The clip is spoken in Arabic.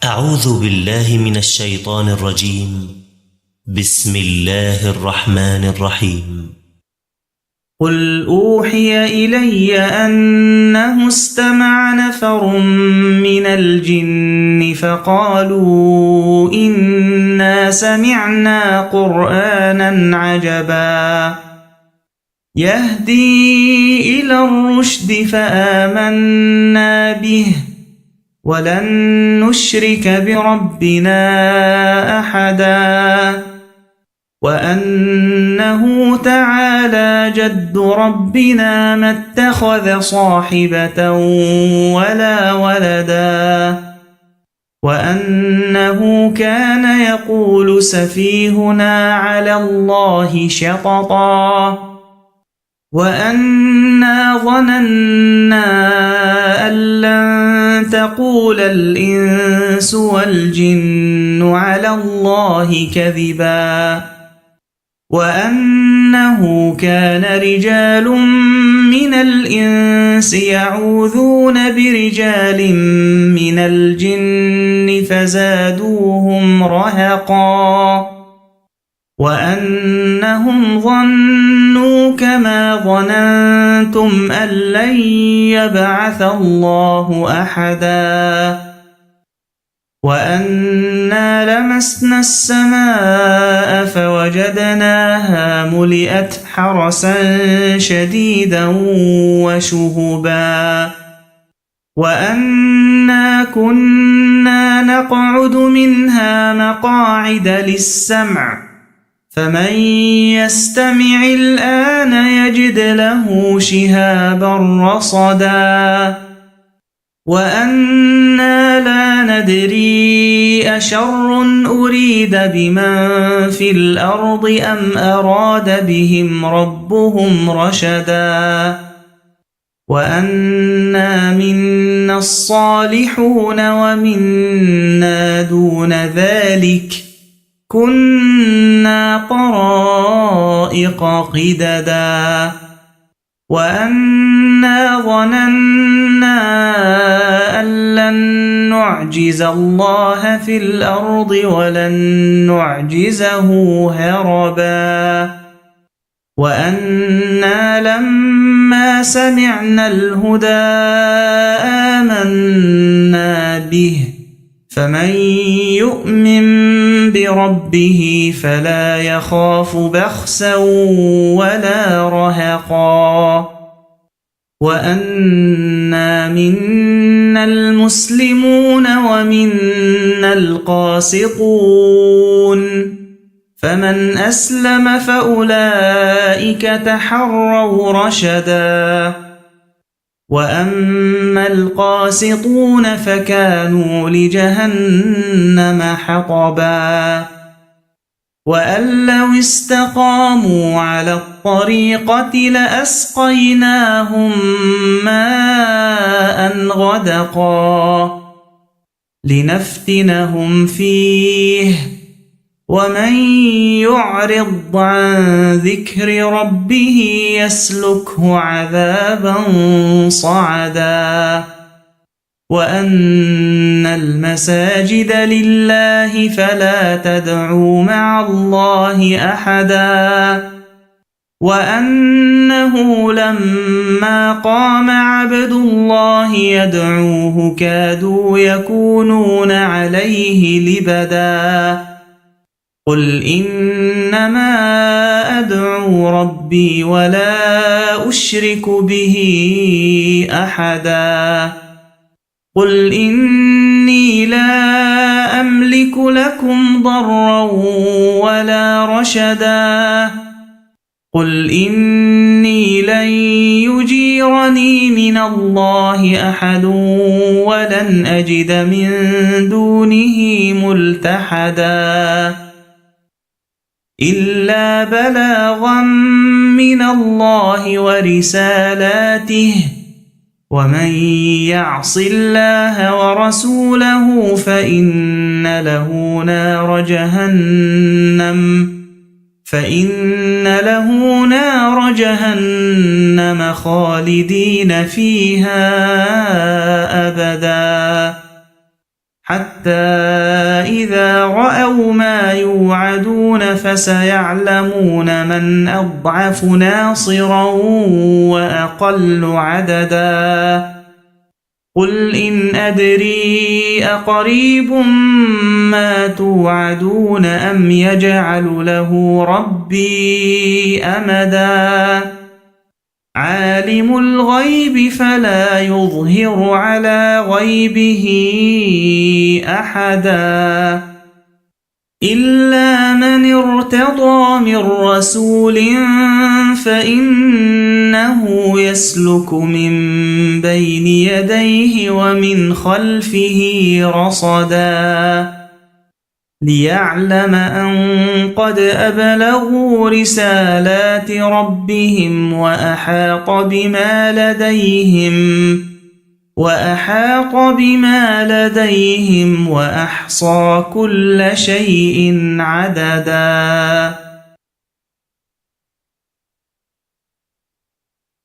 أعوذ بالله من الشيطان الرجيم. بسم الله الرحمن الرحيم. قل أوحي إلي أنه استمع نفر من الجن فقالوا إنا سمعنا قرآنا عجبا يهدي إلى الرشد فآمنا به ولن نشرك بربنا أحدا وأنه تعالى جد ربنا ما اتخذ صاحبة ولا ولدا وأنه كان يقول سفيهنا على الله شططا وأنا ظننا أن لن تقول الإنس والجن على الله كذبا وأنه كان رجال من الإنس يعوذون برجال من الجن فزادوهم رهقا وأنهم ظنوا كما ظننتم أن لن يبعث الله أحدا وأنا لمسنا السماء فوجدناها ملئت حرسا شديدا وشهبا وأنا كنا نقعد منها مقاعد للسمع فمن يستمع الآن يجد له شهابا رصدا وأنا لا ندري أشر أريد بمن في الأرض أم أراد بهم ربهم رشدا وأنا منا الصالحون ومنا دون ذلك كنا طرائق قددا وأنا ظننا أن لن نعجز الله في الأرض ولن نعجزه هربا وأنا لما سمعنا الهدى آمنا به فمن يؤمن بربه فلا يخاف بخسا ولا رهقا وأنا منا المسلمون ومنا القاسطون فمن أسلم فأولئك تحروا رشدا وأما القاسطون فكانوا لجهنم حطبا وأن لو استقاموا على الطريقة لأسقيناهم ماء غدقا لنفتنهم فيه ومن يعرض عن ذكر ربه يسلكه عذابا صعدا وأن المساجد لله فلا تدعوا مع الله أحدا وأنه لما قام عبد الله يدعوه كادوا يكونون عليه لبدا قل إنما أدعو ربي ولا أشرك به أحدا قل إني لا أملك لكم ضرا ولا رشدا قل إني لن يجيرني من الله أحد ولن أجد من دونه ملتحدا إلا بلاغا من الله ورسالاته ومن يعص الله ورسوله فإن له نار جهنم خالدين فيها أبدا حتى إذا رأوا ما يوعدون فسيعلمون من أضعف ناصرا وأقل عددا قل إن أدري أقريب ما توعدون أم يجعل له ربي أمدا عالم الغيب فلا يظهر على غيبه أحدا إلا من ارتضى من رسول فإنه يسلك من بين يديه ومن خلفه رصدا ليعلم أن قد أبلغوا رسالات ربهم وأحاط بما لديهم وأحصى كل شيء عددا